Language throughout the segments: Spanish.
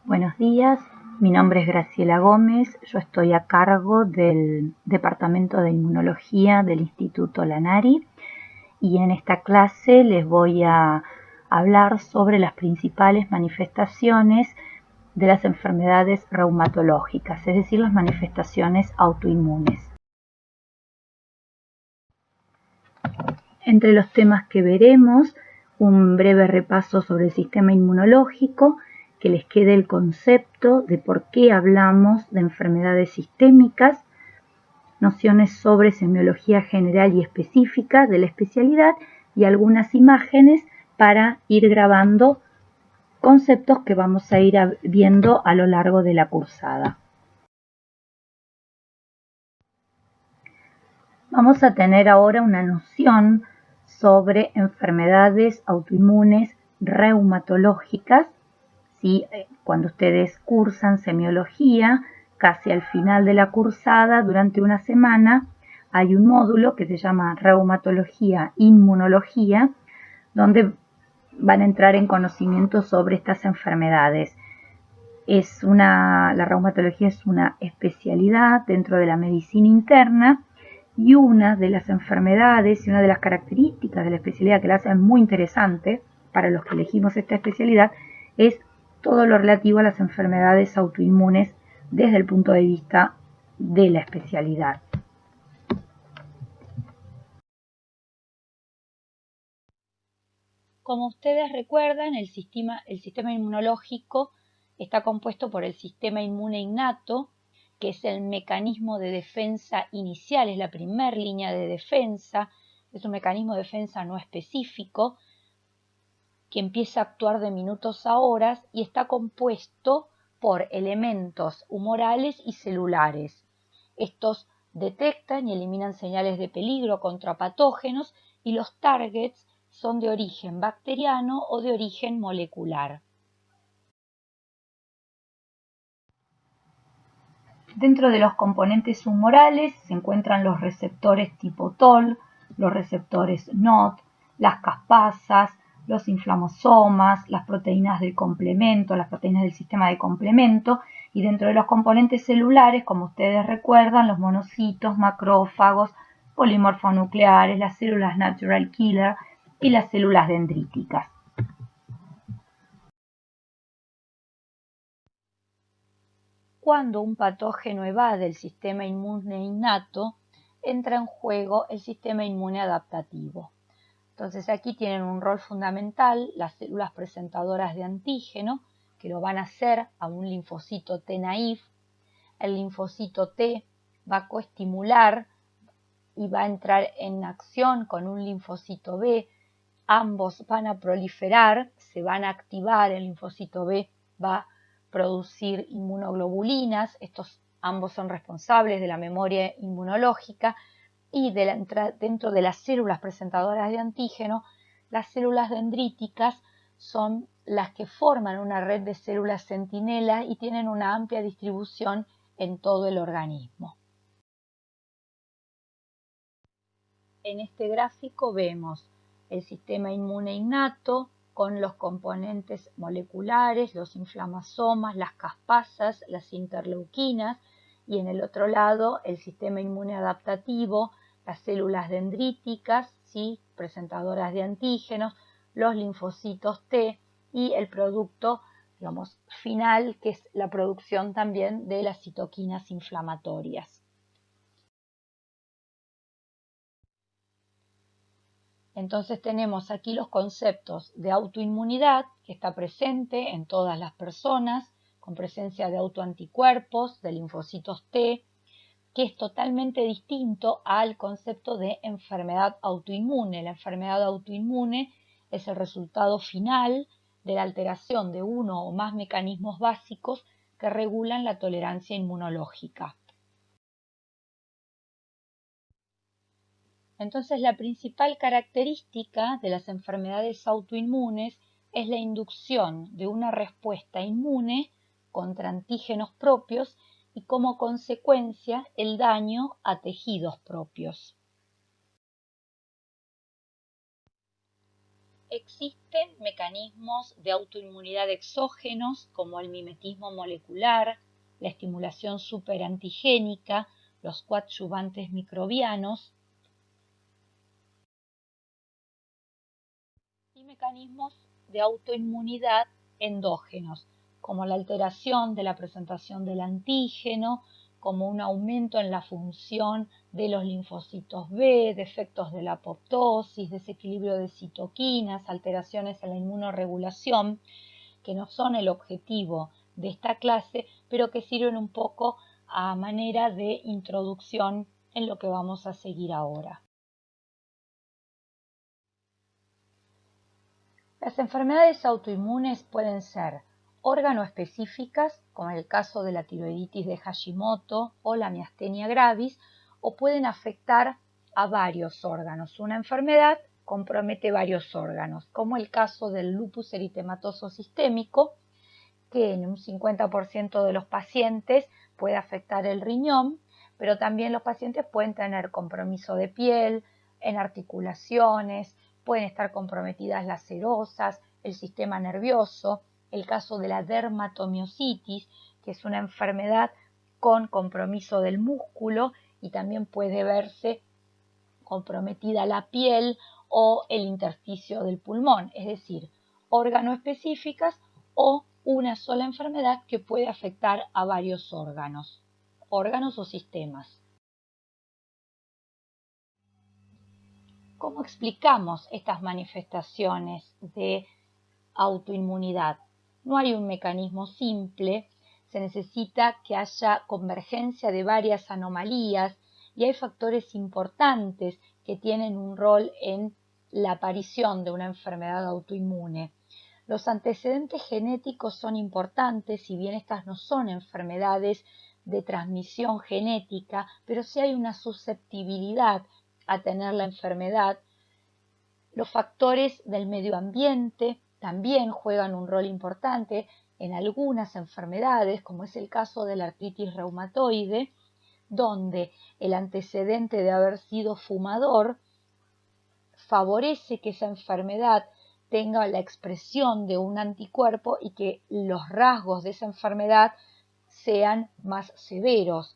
Buenos días, mi nombre es Graciela Gómez, yo estoy a cargo del Departamento de Inmunología del Instituto Lanari y en esta clase les voy a hablar sobre las principales manifestaciones de las enfermedades reumatológicas, es decir, las manifestaciones autoinmunes. Entre los temas que veremos, un breve repaso sobre el sistema inmunológico, que les quede el concepto de por qué hablamos de enfermedades sistémicas, nociones sobre semiología general y específica de la especialidad y algunas imágenes para ir grabando conceptos que vamos a ir viendo a lo largo de la cursada. Vamos a tener ahora una noción sobre enfermedades autoinmunes reumatológicas. ¿Sí? Cuando ustedes cursan semiología, casi al final de la cursada, durante una semana, hay un módulo que se llama Reumatología, Inmunología, donde van a entrar en conocimiento sobre estas enfermedades. La reumatología es una especialidad dentro de la medicina interna y una de las enfermedades y una de las características de la especialidad que la hacen muy interesante para los que elegimos esta especialidad es todo lo relativo a las enfermedades autoinmunes desde el punto de vista de la especialidad. Como ustedes recuerdan, el sistema inmunológico está compuesto por el sistema inmune innato, que es el mecanismo de defensa inicial, es la primera línea de defensa, es un mecanismo de defensa no específico que empieza a actuar de minutos a horas y está compuesto por elementos humorales y celulares. Estos detectan y eliminan señales de peligro contra patógenos y los targets son de origen bacteriano o de origen molecular. Dentro de los componentes humorales se encuentran los receptores tipo TOL, los receptores NOT, las caspasas, los inflamosomas, las proteínas de complemento, las proteínas del sistema de complemento, y dentro de los componentes celulares, como ustedes recuerdan, los monocitos, macrófagos, polimorfonucleares, las células natural killer y las células dendríticas. Cuando un patógeno evade el sistema inmune innato, entra en juego el sistema inmune adaptativo. Entonces aquí tienen un rol fundamental las células presentadoras de antígeno, que lo van a hacer a un linfocito T naïf. El linfocito T va a coestimular y va a entrar en acción con un linfocito B. Ambos van a proliferar, se van a activar, el linfocito B va a producir inmunoglobulinas, estos ambos son responsables de la memoria inmunológica, y dentro de las células presentadoras de antígeno, las células dendríticas son las que forman una red de células centinela y tienen una amplia distribución en todo el organismo. En este gráfico vemos el sistema inmune innato con los componentes moleculares, los inflamasomas, las caspasas, las interleuquinas, y en el otro lado el sistema inmune adaptativo, las células dendríticas, ¿sí?, presentadoras de antígenos, los linfocitos T y el producto, digamos, final, que es la producción también de las citoquinas inflamatorias. Entonces tenemos aquí los conceptos de autoinmunidad, que está presente en todas las personas, con presencia de autoanticuerpos, de linfocitos T, que es totalmente distinto al concepto de enfermedad autoinmune. La enfermedad autoinmune es el resultado final de la alteración de uno o más mecanismos básicos que regulan la tolerancia inmunológica. Entonces, la principal característica de las enfermedades autoinmunes es la inducción de una respuesta inmune contra antígenos propios y como consecuencia el daño a tejidos propios. Existen mecanismos de autoinmunidad exógenos como el mimetismo molecular, la estimulación superantigénica, los coadyuvantes microbianos y mecanismos de autoinmunidad endógenos, como la alteración de la presentación del antígeno, como un aumento en la función de los linfocitos B, defectos de la apoptosis, desequilibrio de citoquinas, alteraciones en la inmunorregulación, que no son el objetivo de esta clase, pero que sirven un poco a manera de introducción en lo que vamos a seguir ahora. Las enfermedades autoinmunes pueden ser órgano-específicas, como en el caso de la tiroiditis de Hashimoto o la miastenia gravis, o pueden afectar a varios órganos. Una enfermedad compromete varios órganos, como el caso del lupus eritematoso sistémico, que en un 50% de los pacientes puede afectar el riñón, pero también los pacientes pueden tener compromiso de piel, en articulaciones, pueden estar comprometidas las serosas, el sistema nervioso, el caso de la dermatomiositis, que es una enfermedad con compromiso del músculo y también puede verse comprometida la piel o el intersticio del pulmón, es decir, órganos específicas o una sola enfermedad que puede afectar a varios órganos o sistemas. ¿Cómo explicamos estas manifestaciones de autoinmunidad? No hay un mecanismo simple, se necesita que haya convergencia de varias anomalías y hay factores importantes que tienen un rol en la aparición de una enfermedad autoinmune. Los antecedentes genéticos son importantes, si bien estas no son enfermedades de transmisión genética, pero sí hay una susceptibilidad a tener la enfermedad. Los factores del medio ambiente también juegan un rol importante en algunas enfermedades, como es el caso de la artritis reumatoide, donde el antecedente de haber sido fumador favorece que esa enfermedad tenga la expresión de un anticuerpo y que los rasgos de esa enfermedad sean más severos.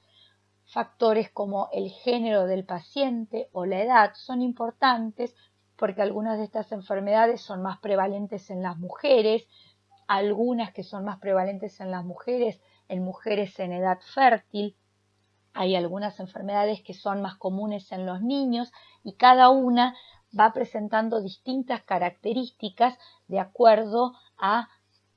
Factores como el género del paciente o la edad son importantes porque algunas de estas enfermedades son más prevalentes en las mujeres, algunas que son más prevalentes en las mujeres en edad fértil. Hay algunas enfermedades que son más comunes en los niños y cada una va presentando distintas características de acuerdo a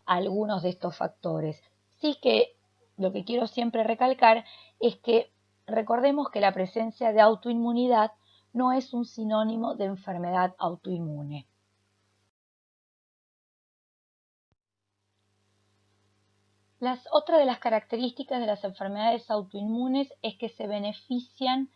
algunos de estos factores. Sí que lo que quiero siempre recalcar es que recordemos que la presencia de autoinmunidad no es un sinónimo de enfermedad autoinmune. Otra de las características de las enfermedades autoinmunes es que se benefician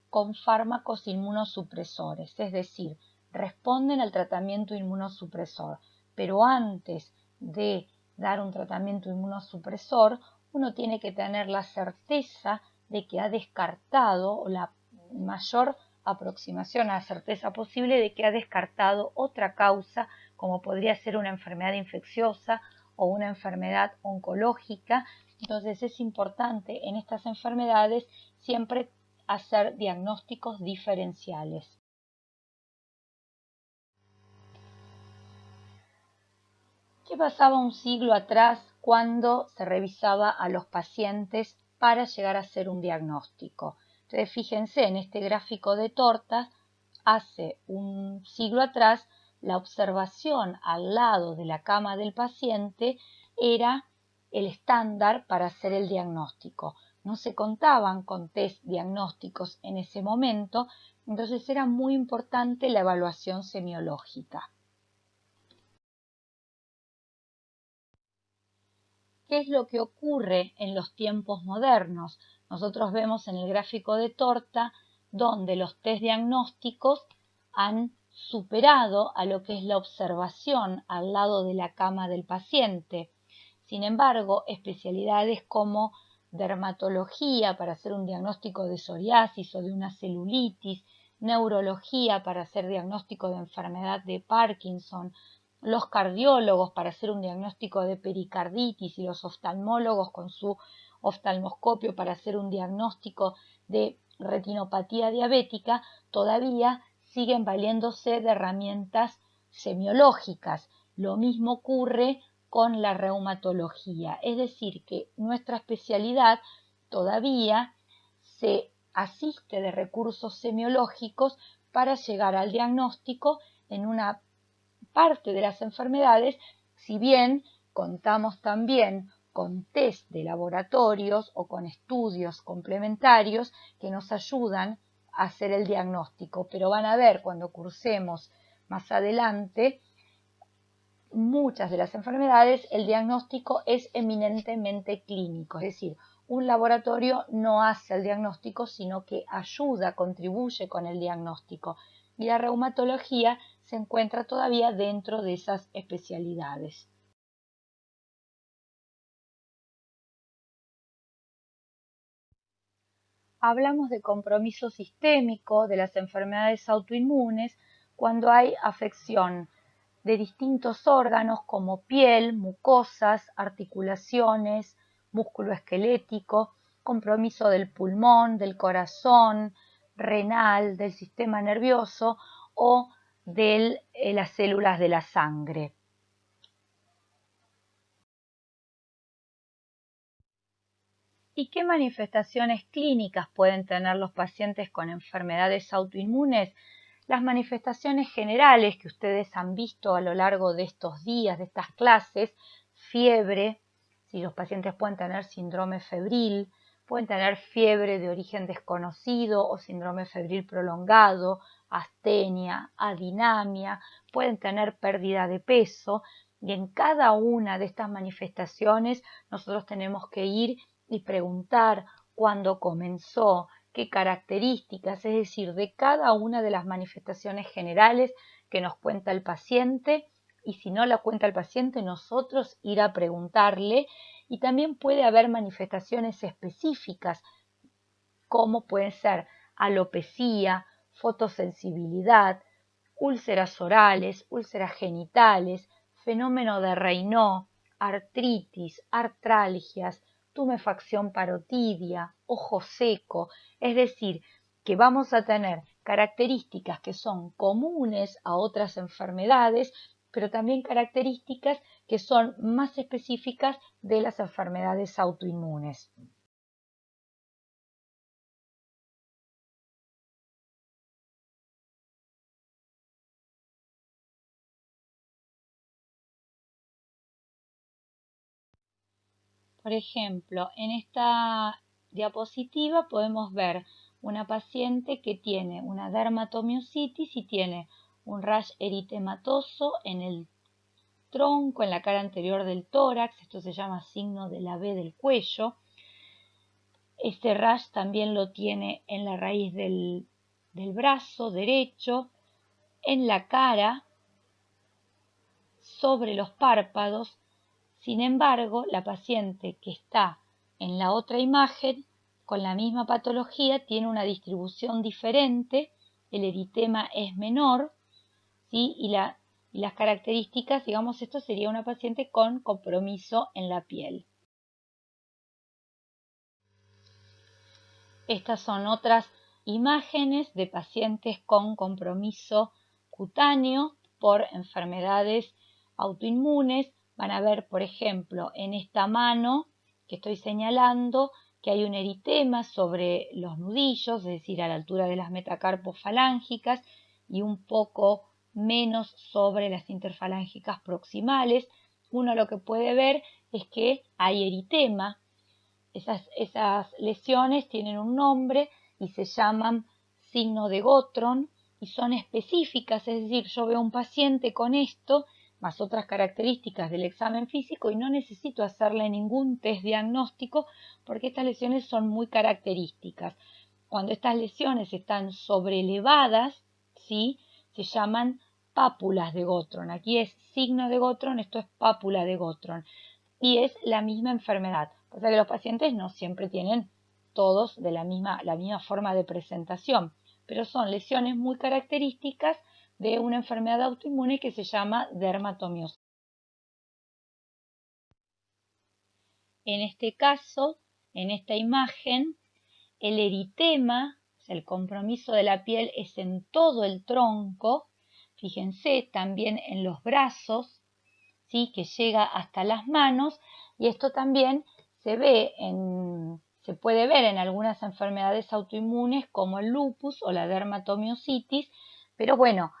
con fármacos inmunosupresores, es decir, responden al tratamiento inmunosupresor, pero antes de dar un tratamiento inmunosupresor, uno tiene que tener la certeza de que ha descartado, o la mayor aproximación a la certeza posible de que ha descartado otra causa, como podría ser una enfermedad infecciosa o una enfermedad oncológica. Entonces es importante en estas enfermedades siempre hacer diagnósticos diferenciales. ¿Qué pasaba un siglo atrás cuando se revisaba a los pacientes para llegar a hacer un diagnóstico? Entonces, fíjense en este gráfico de tortas, hace un siglo atrás la observación al lado de la cama del paciente era el estándar para hacer el diagnóstico. No se contaban con test diagnósticos en ese momento, entonces era muy importante la evaluación semiológica. ¿Qué es lo que ocurre en los tiempos modernos? Nosotros vemos en el gráfico de torta donde los test diagnósticos han superado a lo que es la observación al lado de la cama del paciente. Sin embargo, especialidades como dermatología para hacer un diagnóstico de psoriasis o de una celulitis, neurología para hacer diagnóstico de enfermedad de Parkinson, los cardiólogos para hacer un diagnóstico de pericarditis y los oftalmólogos con su oftalmoscopio para hacer un diagnóstico de retinopatía diabética, todavía siguen valiéndose de herramientas semiológicas. Lo mismo ocurre con la reumatología, es decir, que nuestra especialidad todavía se asiste de recursos semiológicos para llegar al diagnóstico en una parte de las enfermedades, si bien contamos también con test de laboratorios o con estudios complementarios que nos ayudan a hacer el diagnóstico, pero van a ver cuando cursemos más adelante muchas de las enfermedades el diagnóstico es eminentemente clínico, es decir, un laboratorio no hace el diagnóstico, sino que ayuda, contribuye con el diagnóstico. Y la reumatología se encuentra todavía dentro de esas especialidades. Hablamos de compromiso sistémico de las enfermedades autoinmunes cuando hay afección de distintos órganos como piel, mucosas, articulaciones, músculo esquelético, compromiso del pulmón, del corazón, renal, del sistema nervioso o de las células de la sangre. ¿Y qué manifestaciones clínicas pueden tener los pacientes con enfermedades autoinmunes? Las manifestaciones generales que ustedes han visto a lo largo de estos días, de estas clases, fiebre, si los pacientes pueden tener síndrome febril, pueden tener fiebre de origen desconocido o síndrome febril prolongado, astenia, adinamia, pueden tener pérdida de peso y en cada una de estas manifestaciones nosotros tenemos que ir y preguntar cuándo comenzó, qué características, es decir, de cada una de las manifestaciones generales que nos cuenta el paciente, y si no la cuenta el paciente, nosotros ir a preguntarle, y también puede haber manifestaciones específicas, como pueden ser alopecia, fotosensibilidad, úlceras orales, úlceras genitales, fenómeno de Raynaud, artritis, artralgias, tumefacción parotidia, ojo seco, es decir, que vamos a tener características que son comunes a otras enfermedades, pero también características que son más específicas de las enfermedades autoinmunes. Por ejemplo, en esta diapositiva podemos ver una paciente que tiene una dermatomiositis y tiene un rash eritematoso en el tronco, en la cara anterior del tórax. Esto se llama signo de la V del cuello. Este rash también lo tiene en la raíz del brazo derecho, en la cara, sobre los párpados. Sin embargo, la paciente que está en la otra imagen, con la misma patología, tiene una distribución diferente, el eritema es menor, ¿sí? y las características, digamos, esto sería una paciente con compromiso en la piel. Estas son otras imágenes de pacientes con compromiso cutáneo por enfermedades autoinmunes. Van a ver, por ejemplo, en esta mano que estoy señalando que hay un eritema sobre los nudillos, es decir, a la altura de las metacarpofalángicas y un poco menos sobre las interfalángicas proximales. Uno lo que puede ver es que hay eritema. Esas lesiones tienen un nombre y se llaman signo de Gottron y son específicas, es decir, yo veo un paciente con esto, más otras características del examen físico y no necesito hacerle ningún test diagnóstico porque estas lesiones son muy características. Cuando estas lesiones están sobrelevadas, ¿sí? Se llaman pápulas de Gottron. Aquí es signo de Gottron, esto es pápula de Gottron. Y es la misma enfermedad. O sea que los pacientes no siempre tienen todos de la misma forma de presentación, pero son lesiones muy características de una enfermedad autoinmune que se llama dermatomiositis. En este caso, en esta imagen, el eritema, o sea, el compromiso de la piel es en todo el tronco, fíjense, también en los brazos, ¿sí? Que llega hasta las manos, y esto también se puede ver en algunas enfermedades autoinmunes como el lupus o la dermatomiositis, pero bueno,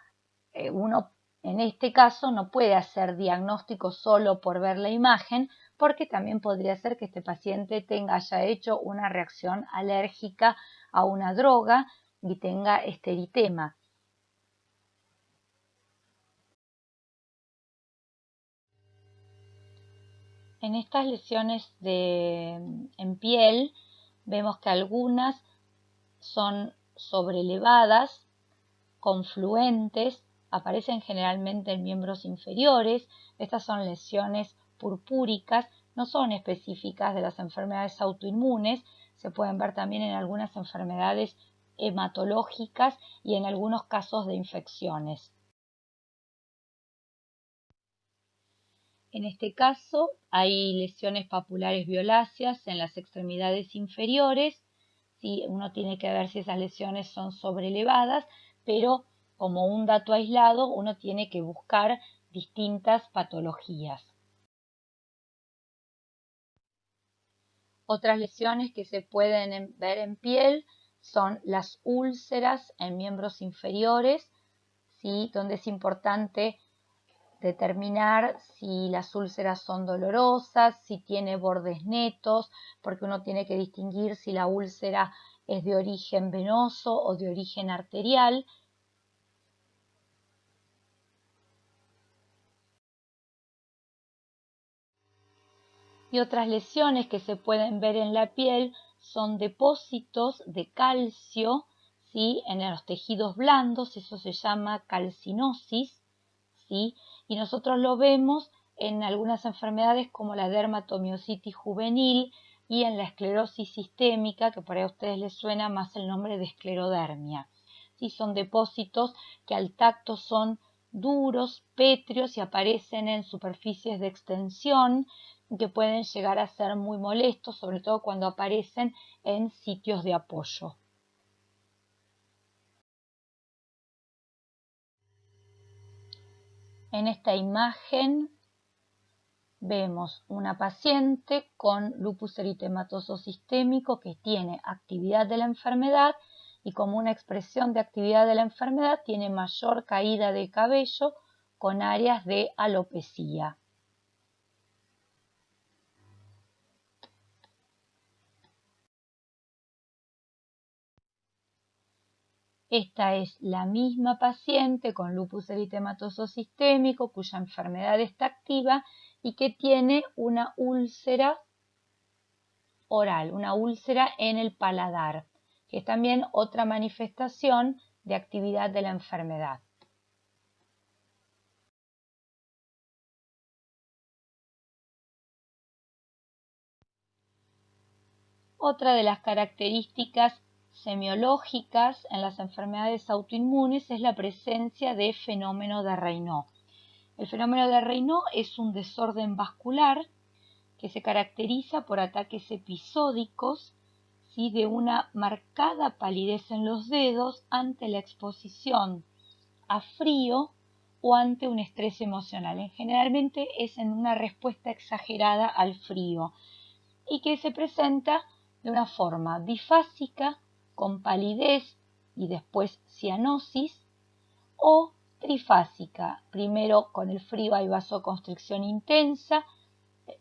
uno en este caso no puede hacer diagnóstico solo por ver la imagen, porque también podría ser que este paciente haya hecho una reacción alérgica a una droga y tenga este eritema. En estas lesiones en piel vemos que algunas son sobrelevadas, confluentes, aparecen generalmente en miembros inferiores. Estas son lesiones purpúricas, no son específicas de las enfermedades autoinmunes, se pueden ver también en algunas enfermedades hematológicas y en algunos casos de infecciones. En este caso hay lesiones papulares violáceas en las extremidades inferiores. ¿Sí? Uno tiene que ver si esas lesiones son sobrelevadas, pero como un dato aislado uno tiene que buscar distintas patologías. Otras lesiones que se pueden ver en piel son las úlceras en miembros inferiores, ¿sí? Donde es importante determinar si las úlceras son dolorosas, si tiene bordes netos, porque uno tiene que distinguir si la úlcera es de origen venoso o de origen arterial. Y otras lesiones que se pueden ver en la piel son depósitos de calcio, ¿sí? En los tejidos blandos, eso se llama calcinosis, ¿sí? Y nosotros lo vemos en algunas enfermedades como la dermatomiositis juvenil y en la esclerosis sistémica, que por ahí a ustedes les suena más el nombre de esclerodermia. ¿Sí? Son depósitos que al tacto son duros, pétreos y aparecen en superficies de extensión que pueden llegar a ser muy molestos, sobre todo cuando aparecen en sitios de apoyo. En esta imagen vemos una paciente con lupus eritematoso sistémico que tiene actividad de la enfermedad y como una expresión de actividad de la enfermedad tiene mayor caída de cabello con áreas de alopecia. Esta es la misma paciente con lupus eritematoso sistémico cuya enfermedad está activa y que tiene una úlcera oral, una úlcera en el paladar, que es también otra manifestación de actividad de la enfermedad. Otra de las características semiológicas en las enfermedades autoinmunes es la presencia de fenómeno de Raynaud. El fenómeno de Raynaud es un desorden vascular que se caracteriza por ataques episódicos, ¿sí? De una marcada palidez en los dedos ante la exposición a frío o ante un estrés emocional. Generalmente es en una respuesta exagerada al frío y que se presenta de una forma bifásica, con palidez y después cianosis, o trifásica. Primero con el frío hay vasoconstricción intensa,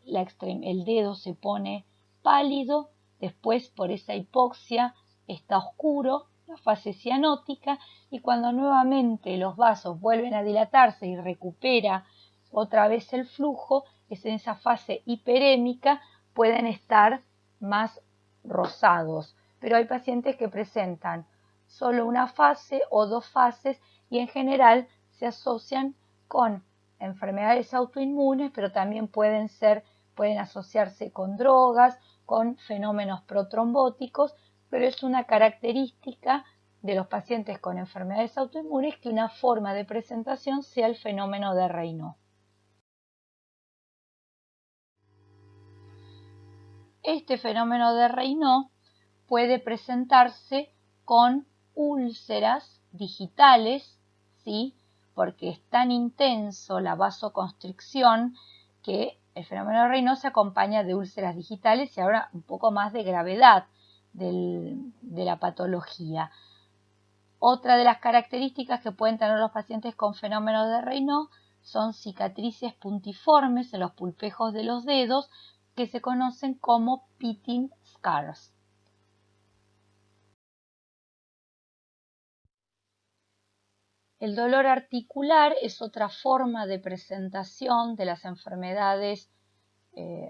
el dedo se pone pálido, después por esa hipoxia está oscuro, la fase cianótica, y cuando nuevamente los vasos vuelven a dilatarse y recupera otra vez el flujo, es en esa fase hiperémica, pueden estar más rosados, pero hay pacientes que presentan solo una fase o dos fases y en general se asocian con enfermedades autoinmunes, pero también pueden asociarse con drogas, con fenómenos protrombóticos, pero es una característica de los pacientes con enfermedades autoinmunes que una forma de presentación sea el fenómeno de Raynaud. Este fenómeno de Raynaud puede presentarse con úlceras digitales, ¿sí? Porque es tan intenso la vasoconstricción que el fenómeno de Raynaud se acompaña de úlceras digitales y ahora un poco más de gravedad de la patología. Otra de las características que pueden tener los pacientes con fenómeno de Raynaud son cicatrices puntiformes en los pulpejos de los dedos que se conocen como pitting scars. El dolor articular es otra forma de presentación de las enfermedades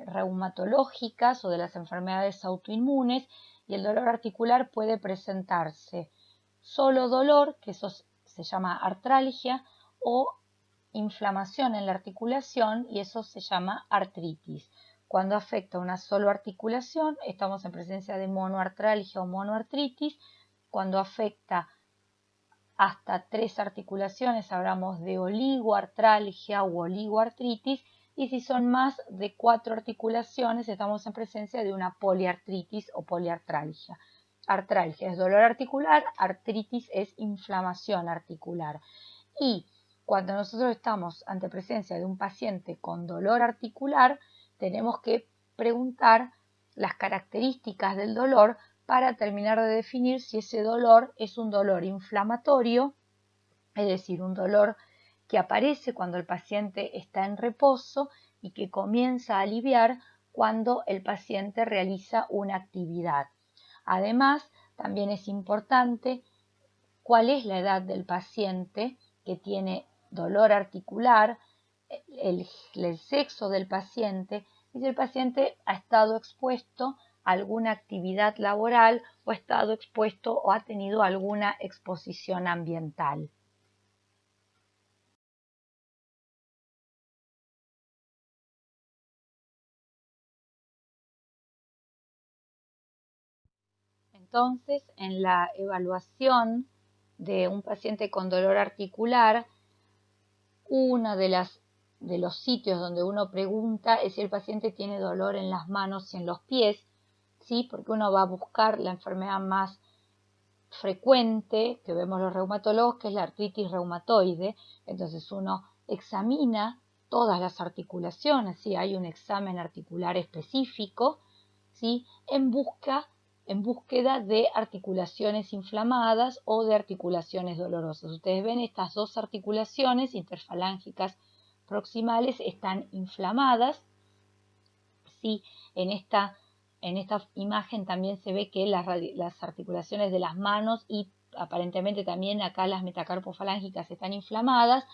reumatológicas o de las enfermedades autoinmunes, y el dolor articular puede presentarse solo dolor, que eso se llama artralgia, o inflamación en la articulación, y eso se llama artritis. Cuando afecta una sola articulación, estamos en presencia de monoartralgia o monoartritis. Cuando afecta hasta 3 articulaciones, hablamos de oligoartralgia u oligoartritis, y si son más de 4 articulaciones, estamos en presencia de una poliartritis o poliartralgia. Artralgia es dolor articular, artritis es inflamación articular. Y cuando nosotros estamos ante presencia de un paciente con dolor articular, tenemos que preguntar las características del dolor para terminar de definir si ese dolor es un dolor inflamatorio, es decir, un dolor que aparece cuando el paciente está en reposo y que comienza a aliviar cuando el paciente realiza una actividad. Además, también es importante cuál es la edad del paciente que tiene dolor articular, el sexo del paciente, y si el paciente ha estado expuesto a alguna actividad laboral o ha estado expuesto o ha tenido alguna exposición ambiental. Entonces, en la evaluación de un paciente con dolor articular, uno de los sitios donde uno pregunta es si el paciente tiene dolor en las manos y en los pies, ¿sí? Porque uno va a buscar la enfermedad más frecuente que vemos los reumatólogos, que es la artritis reumatoide. Entonces uno examina todas las articulaciones, ¿sí? Hay un examen articular específico, ¿sí? en búsqueda de articulaciones inflamadas o de articulaciones dolorosas. Ustedes ven estas dos articulaciones interfalángicas proximales están inflamadas, ¿sí? En esta imagen también se ve que las articulaciones de las manos y aparentemente también acá las metacarpofalángicas están inflamadas,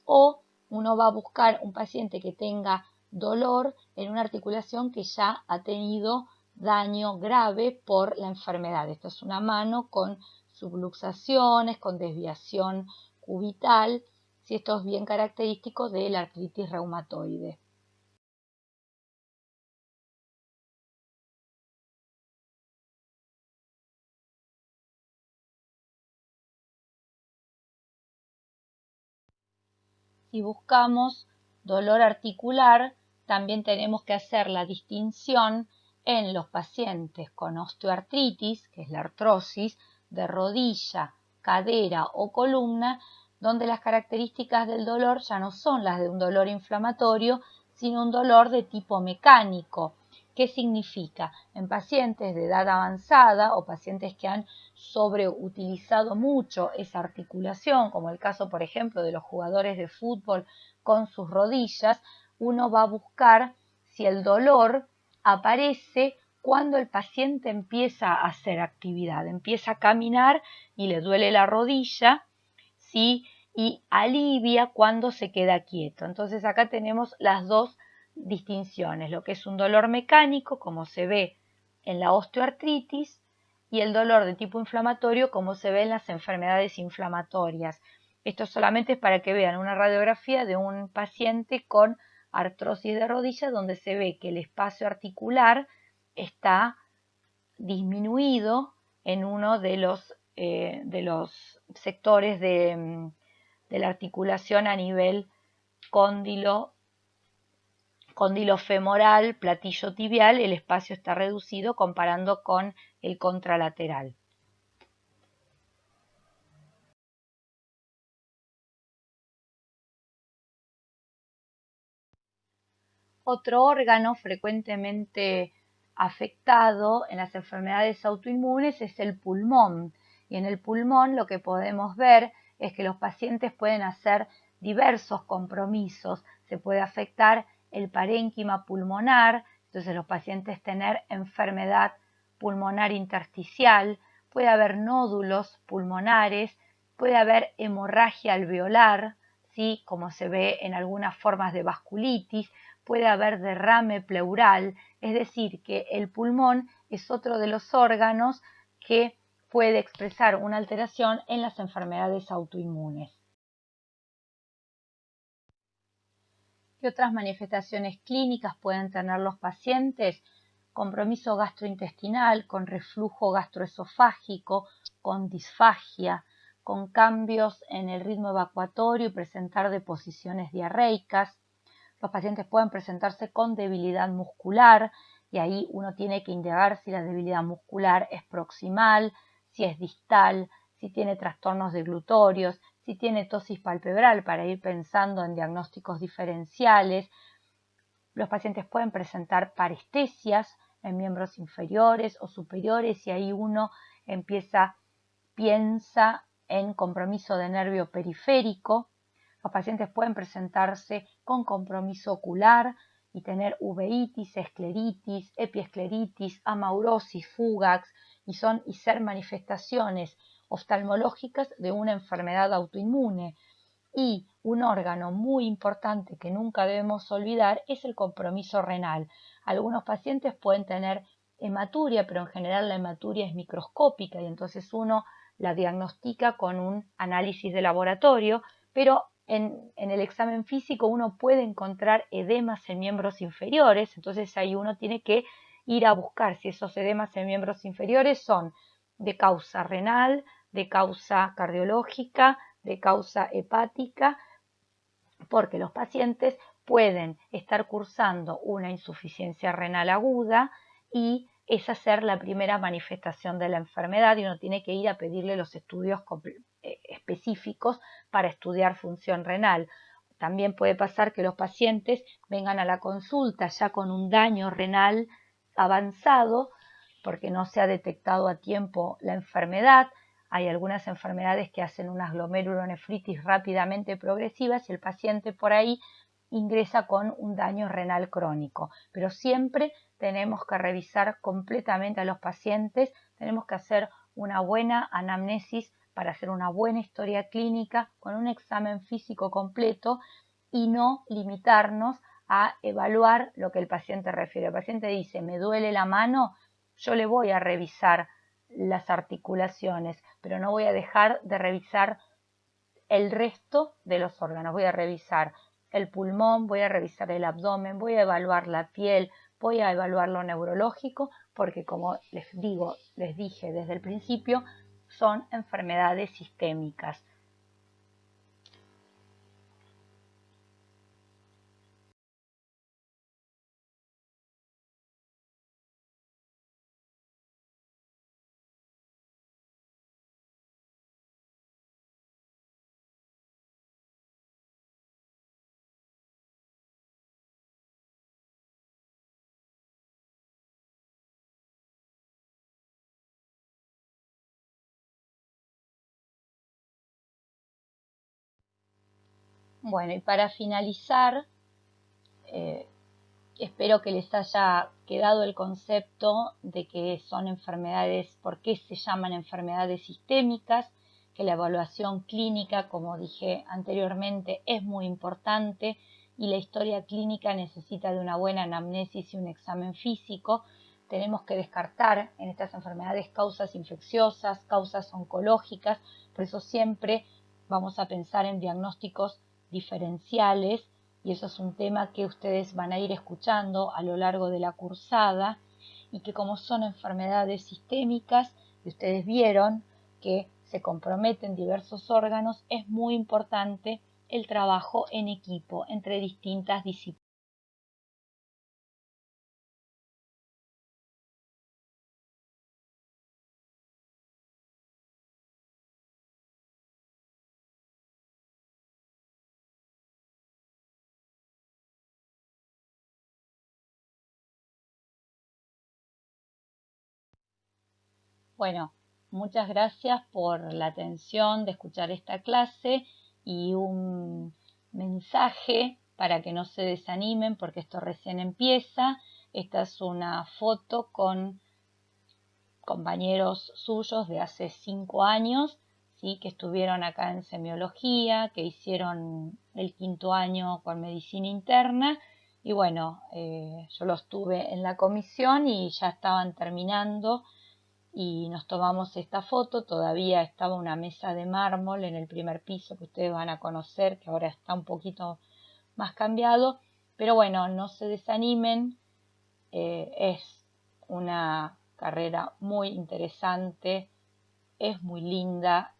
o uno va a buscar un paciente que tenga dolor en una articulación que ya ha tenido daño grave por la enfermedad. Esta es una mano con subluxaciones, con desviación cubital, si esto es bien característico de la artritis reumatoide. Si buscamos dolor articular, también tenemos que hacer la distinción en los pacientes con osteoartritis, que es la artrosis de rodilla, cadera o columna, donde las características del dolor ya no son las de un dolor inflamatorio, sino un dolor de tipo mecánico. ¿Qué significa? En pacientes de edad avanzada o pacientes que han sobreutilizado mucho esa articulación, como el caso, por ejemplo, de los jugadores de fútbol con sus rodillas, uno va a buscar si el dolor aparece cuando el paciente empieza a hacer actividad, empieza a caminar y le duele la rodilla, ¿sí? Y alivia cuando se queda quieto. Entonces acá tenemos las dos distinciones, lo que es un dolor mecánico, como se ve en la osteoartritis, y el dolor de tipo inflamatorio, como se ve en las enfermedades inflamatorias. Esto solamente es para que vean una radiografía de un paciente con artrosis de rodilla, donde se ve que el espacio articular está disminuido en uno de los sectores de la articulación a nivel cóndilo femoral, platillo tibial. El espacio está reducido comparando con el contralateral. Otro órgano frecuentemente afectado en las enfermedades autoinmunes es el pulmón. Y en el pulmón lo que podemos ver es que los pacientes pueden hacer diversos compromisos. Se puede afectar el parénquima pulmonar, entonces los pacientes tener enfermedad pulmonar intersticial, puede haber nódulos pulmonares, puede haber hemorragia alveolar, ¿sí? Como se ve en algunas formas de vasculitis, puede haber derrame pleural, es decir, que el pulmón es otro de los órganos que puede expresar una alteración en las enfermedades autoinmunes. ¿Qué otras manifestaciones clínicas pueden tener los pacientes? Compromiso gastrointestinal, con reflujo gastroesofágico, con disfagia, con cambios en el ritmo evacuatorio y presentar deposiciones diarreicas. Los pacientes pueden presentarse con debilidad muscular y ahí uno tiene que indagar si la debilidad muscular es proximal, si es distal, si tiene trastornos deglutorios, si tiene tosis palpebral para ir pensando en diagnósticos diferenciales. Los pacientes pueden presentar parestesias en miembros inferiores o superiores y ahí uno piensa en compromiso de nervio periférico. Los pacientes pueden presentarse con compromiso ocular y tener uveitis, escleritis, epiescleritis, amaurosis, fugax y ser manifestaciones oftalmológicas de una enfermedad autoinmune. Y un órgano muy importante que nunca debemos olvidar es el compromiso renal. Algunos pacientes pueden tener hematuria, pero en general la hematuria es microscópica y entonces uno la diagnostica con un análisis de laboratorio, pero en el examen físico uno puede encontrar edemas en miembros inferiores, entonces ahí uno tiene que ir a buscar si esos edemas en miembros inferiores son de causa renal, de causa cardiológica, de causa hepática, porque los pacientes pueden estar cursando una insuficiencia renal aguda y esa ser la primera manifestación de la enfermedad y uno tiene que ir a pedirle los estudios específicos para estudiar función renal. También puede pasar que los pacientes vengan a la consulta ya con un daño renal avanzado porque no se ha detectado a tiempo la enfermedad. Hay algunas enfermedades que hacen unas glomerulonefritis rápidamente progresivas y el paciente por ahí ingresa con un daño renal crónico. Pero siempre tenemos que revisar completamente a los pacientes, tenemos que hacer una buena anamnesis para hacer una buena historia clínica con un examen físico completo y no limitarnos a evaluar lo que el paciente refiere. El paciente dice, me duele la mano, yo le voy a revisar las articulaciones, pero no voy a dejar de revisar el resto de los órganos. Voy a revisar el pulmón, voy a revisar el abdomen, voy a evaluar la piel, voy a evaluar lo neurológico, porque como les dije desde el principio, son enfermedades sistémicas. Bueno, y para finalizar, espero que les haya quedado el concepto de que son enfermedades, por qué se llaman enfermedades sistémicas, que la evaluación clínica, como dije anteriormente, es muy importante y la historia clínica necesita de una buena anamnesis y un examen físico. Tenemos que descartar en estas enfermedades causas infecciosas, causas oncológicas, por eso siempre vamos a pensar en diagnósticos diferenciales y eso es un tema que ustedes van a ir escuchando a lo largo de la cursada y que como son enfermedades sistémicas, y ustedes vieron que se comprometen diversos órganos, es muy importante el trabajo en equipo entre distintas disciplinas. Bueno, muchas gracias por la atención de escuchar esta clase y un mensaje para que no se desanimen porque esto recién empieza. Esta es una foto con compañeros suyos de hace 5 años, ¿sí? Que estuvieron acá en semiología, que hicieron el 5.º año con medicina interna. Y bueno, yo los tuve en la comisión y ya estaban terminando y nos tomamos esta foto. Todavía estaba una mesa de mármol en el primer piso que ustedes van a conocer, que ahora está un poquito más cambiado, pero bueno, no se desanimen, es una carrera muy interesante, es muy linda,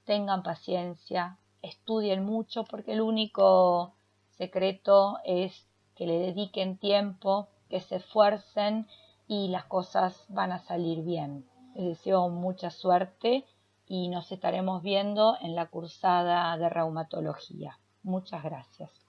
tengan paciencia, estudien mucho porque el único secreto es que le dediquen tiempo, que se esfuercen y las cosas van a salir bien. Les deseo mucha suerte y nos estaremos viendo en la cursada de reumatología. Muchas gracias.